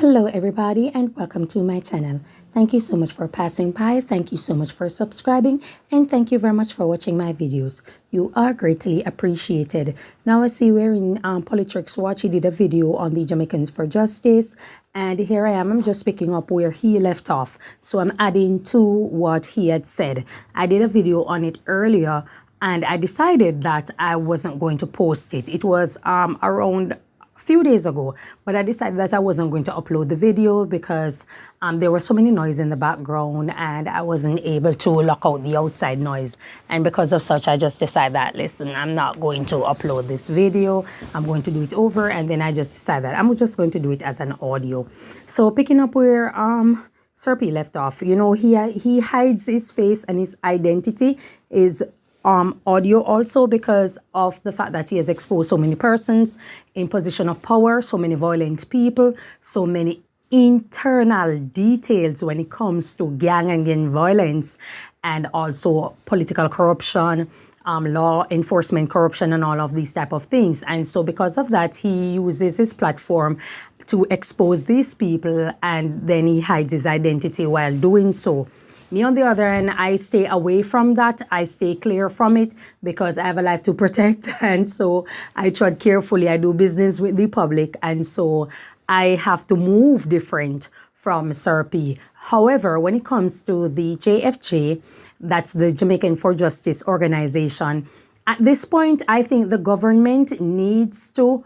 Hello everybody and welcome to my channel. Thank you so much for passing by, thank you so much for subscribing, and thank you very much for watching my videos. You are greatly appreciated. Now I see we're in Politricks Watch. He did a video on the Jamaicans for Justice, and here I am. I'm just picking up where he left off. So I'm adding to what he had said. I did a video on it earlier and I decided that I wasn't going to post it. It was around few days ago, but I decided that I wasn't going to upload the video because there was so many noise in the background and I wasn't able to lock out the outside noise, and because of such I just decided that listen, I'm not going to upload this video. I'm going to do it over, and then I just decided that I'm just going to do it as an audio. So picking up where Sir P left off, you know, he hides his face and his identity is audio also because of the fact that he has exposed so many persons in position of power, so many violent people, so many internal details when it comes to gang and gang violence, and also political corruption, law enforcement corruption, and all of these type of things. And so because of that, he uses his platform to expose these people, and then he hides his identity while doing so. Me, on the other hand, I stay away from that. I stay clear from it because I have a life to protect. And so I tread carefully. I do business with the public. And so I have to move different from Sir P. However, when it comes to the JFJ, that's the Jamaican for Justice organization, at this point, I think the government needs to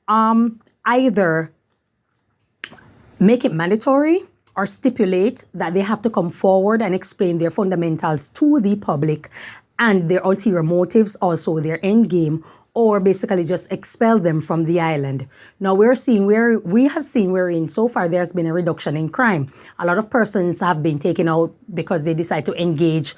either make it mandatory or stipulate that they have to come forward and explain their fundamentals to the public and their ulterior motives, also their end game, or basically just expel them from the island. Now we have seen wherein so far there's been a reduction in crime. A lot of persons have been taken out because they decide to engage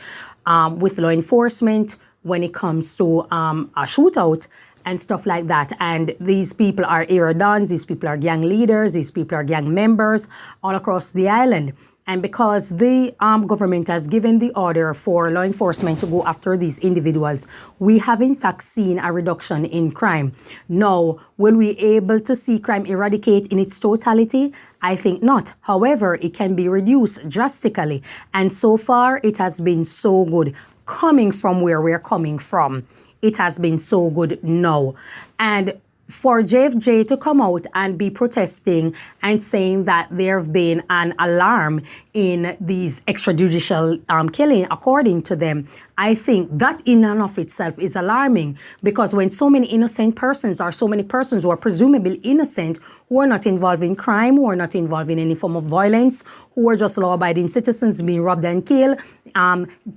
with law enforcement when it comes to a shootout and stuff like that. And these people are era dons, these people are gang leaders, these people are gang members all across the island. And because the government have given the order for law enforcement to go after these individuals, we have in fact seen a reduction in crime. Now, will we able to see crime eradicate in its totality? I think not. However, it can be reduced drastically. And so far, it has been so good coming from where we're coming from. It has been so good now. And for JFJ to come out and be protesting and saying that there have been an alarm in these extrajudicial killing, according to them, I think that in and of itself is alarming, because when so many innocent persons, or so many persons who are presumably innocent, who are not involved in crime, who are not involved in any form of violence, who are just law-abiding citizens being robbed and killed,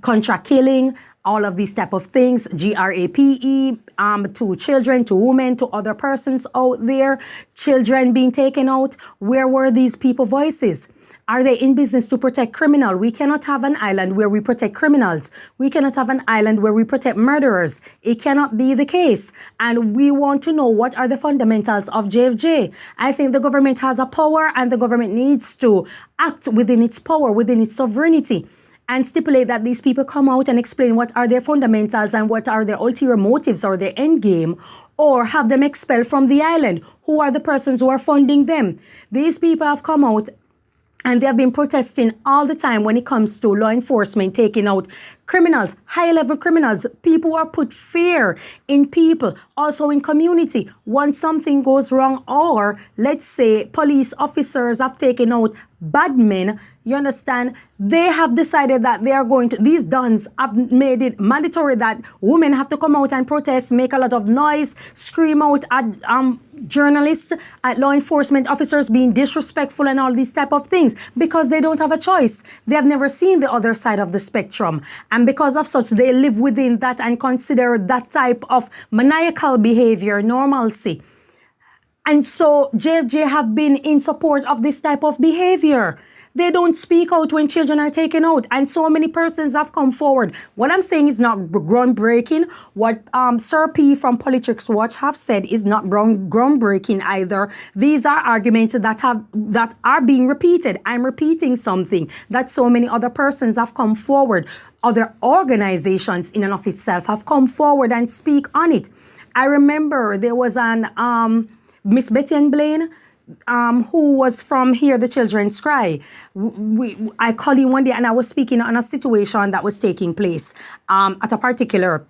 contract killing, all of these type of things, GRAPE, to children, to women, to other persons out there, children being taken out. Where were these people voices? Are they in business to protect criminals? We cannot have an island where we protect criminals. We cannot have an island where we protect murderers. It cannot be the case. And we want to know what are the fundamentals of JFJ. I think the government has a power, and the government needs to act within its power, within its sovereignty, and stipulate that these people come out and explain what are their fundamentals and what are their ulterior motives or their end game, or have them expelled from the island. Who are the persons who are funding them? These people have come out and they have been protesting all the time when it comes to law enforcement taking out criminals, high-level criminals, people who are put fear in people, also in community. Once something goes wrong, or let's say police officers have taken out bad men, you understand, they have decided that they are going to, these dons have made it mandatory that women have to come out and protest, make a lot of noise, scream out at journalists, at law enforcement officers being disrespectful and all these type of things, because they don't have a choice. They have never seen the other side of the spectrum. And because of such, they live within that and consider that type of maniacal behavior normalcy. And so JFJ have been in support of this type of behavior. They don't speak out when children are taken out, and so many persons have come forward. What I'm saying is not groundbreaking. What Sir P from Politricks Watch have said is not groundbreaking either. These are arguments that are being repeated. I'm repeating something that so many other persons have come forward. Other organizations in and of itself have come forward and speak on it. I remember there was an Miss Betty and Blaine. who was from Hear the Children's Cry. I called him one day and I was speaking on a situation that was taking place at a particular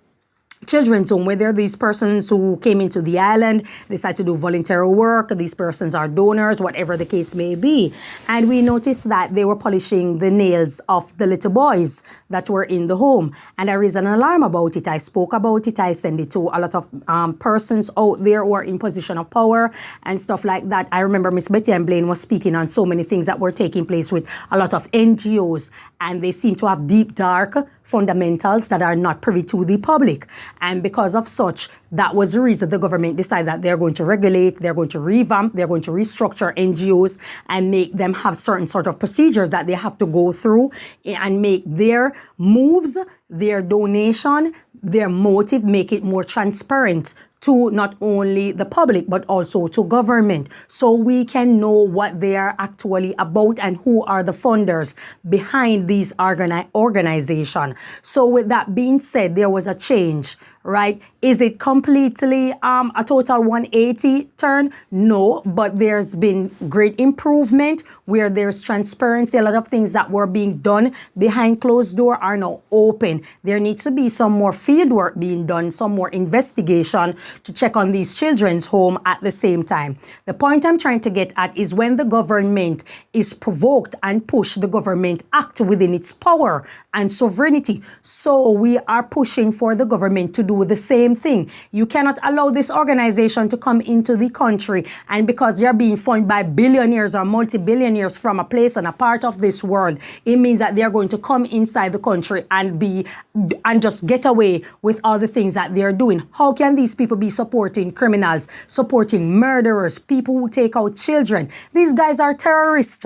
children's home, where there are these persons who came into the island, decided to do voluntary work. These persons are donors, whatever the case may be. And we noticed that they were polishing the nails of the little boys that were in the home. And I raised an alarm about it. I spoke about it. I sent it to a lot of persons out there who are in position of power and stuff like that. I remember Miss Betty and Blaine was speaking on so many things that were taking place with a lot of NGOs, and they seem to have deep, dark fundamentals that are not privy to the public. And because of such, that was the reason the government decided that they're going to regulate, they're going to revamp, they're going to restructure NGOs and make them have certain sort of procedures that they have to go through and make their moves, their donation, their motive, make it more transparent to not only the public, but also to government, so we can know what they are actually about and who are the funders behind these organizations. So with that being said, there was a change, right? Is it completely a total 180 turn? No, but there's been great improvement where there's transparency. A lot of things that were being done behind closed door are now open. There needs to be some more field work being done, some more investigation to check on these children's home at the same time. The point I'm trying to get at is when the government is provoked and pushed, the government act within its power and sovereignty. So we are pushing for the government to do the same thing. You cannot allow this organization to come into the country, and because they're being funded by billionaires or multi-billionaires from a place and a part of this world, it means that they're going to come inside the country and just get away with all the things that they're doing. How can these people be supporting criminals, supporting murderers, people who take out children? These guys are terrorists.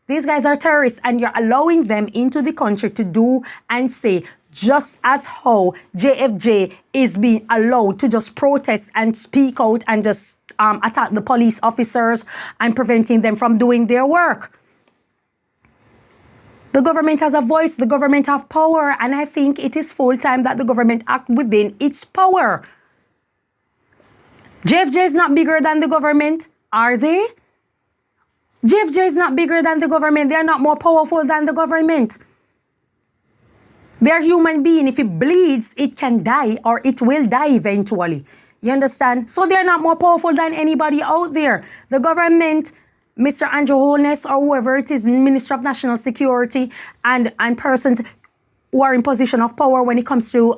These guys are terrorists, and you're allowing them into the country to do and say, just as how JFJ is being allowed to just protest and speak out and just attack the police officers and preventing them from doing their work. The government has a voice, the government have power, and I think it is full time that the government act within its power. JFJ is not bigger than the government, are they? JFJ is not bigger than the government. They are not more powerful than the government. They are human being. If it bleeds, it can die, or it will die eventually. You understand? So they are not more powerful than anybody out there. The government, Mr. Andrew Holness or whoever it is, Minister of National Security, and persons who are in position of power when it comes to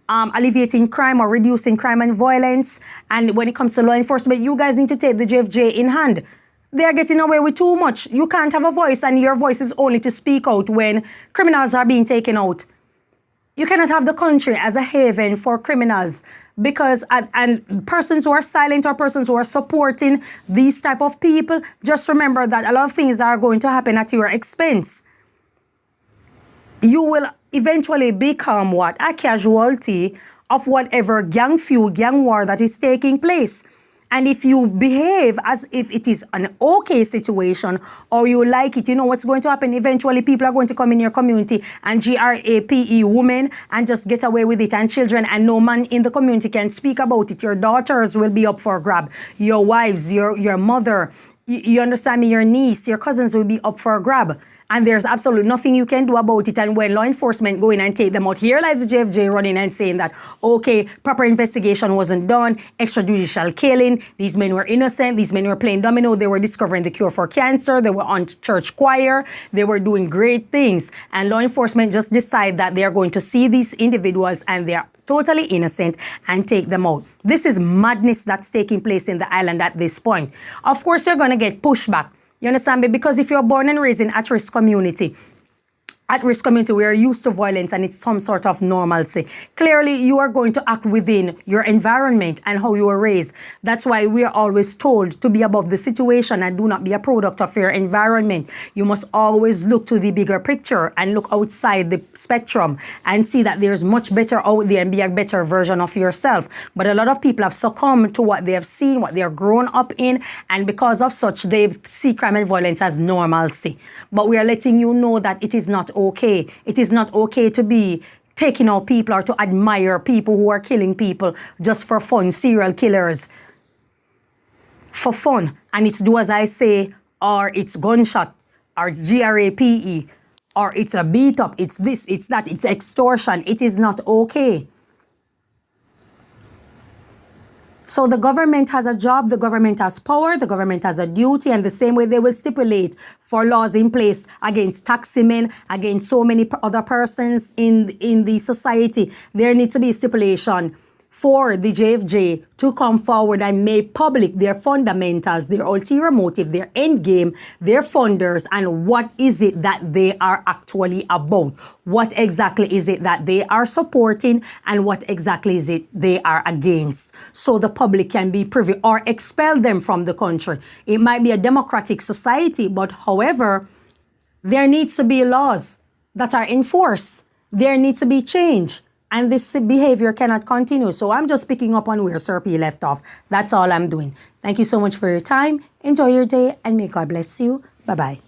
alleviating crime or reducing crime and violence, and when it comes to law enforcement, you guys need to take the JFJ in hand. They are getting away with too much. You can't have a voice, and your voice is only to speak out when criminals are being taken out. You cannot have the country as a haven for criminals, because and persons who are silent or persons who are supporting these type of people, just remember that a lot of things are going to happen at your expense. You will eventually become what? A casualty of whatever gang feud, gang war that is taking place. And if you behave as if it is an okay situation or you like it, you know what's going to happen? Eventually, people are going to come in your community and GRAPE women and just get away with it, and children, and no man in the community can speak about it. Your daughters will be up for grab. Your wives, your mother, you understand me, your niece, your cousins will be up for grab. And there's absolutely nothing you can do about it. And when law enforcement go in and take them out, here lies the JFJ running and saying that, okay, proper investigation wasn't done, extrajudicial killing, these men were innocent, these men were playing domino, they were discovering the cure for cancer, they were on church choir, they were doing great things. And law enforcement just decide that they are going to see these individuals and they are totally innocent and take them out. This is madness that's taking place in the island at this point. Of course, you're going to get pushback. You understand me? Because if you're born and raised in at-risk community we are used to violence and it's some sort of normalcy. Clearly, you are going to act within your environment and how you were raised. That's why we are always told to be above the situation and do not be a product of your environment. You must always look to the bigger picture and look outside the spectrum and see that there's much better out there and be a better version of yourself. But a lot of people have succumbed to what they have seen, what they are grown up in, and because of such, they see crime and violence as normalcy. But we are letting you know that it is not okay. It is not okay to be taking out people or to admire people who are killing people just for fun, serial killers. for fun and it's do as I say, or it's gunshot, or it's GRAPE, or it's a beat up, it's this, it's that, it's extortion, it is not okay. So the government has a job, the government has power, the government has a duty, and the same way they will stipulate for laws in place against taximen, against so many other persons in the society. There needs to be stipulation for the JFJ to come forward and make public their fundamentals, their ulterior motive, their end game, their funders, and what is it that they are actually about. What exactly is it that they are supporting and what exactly is it they are against, so the public can be privy or expel them from the country. It might be a democratic society, but however, there needs to be laws that are enforced. There needs to be change. And this behavior cannot continue. So I'm just picking up on where Sir P left off. That's all I'm doing. Thank you so much for your time. Enjoy your day and may God bless you. Bye-bye.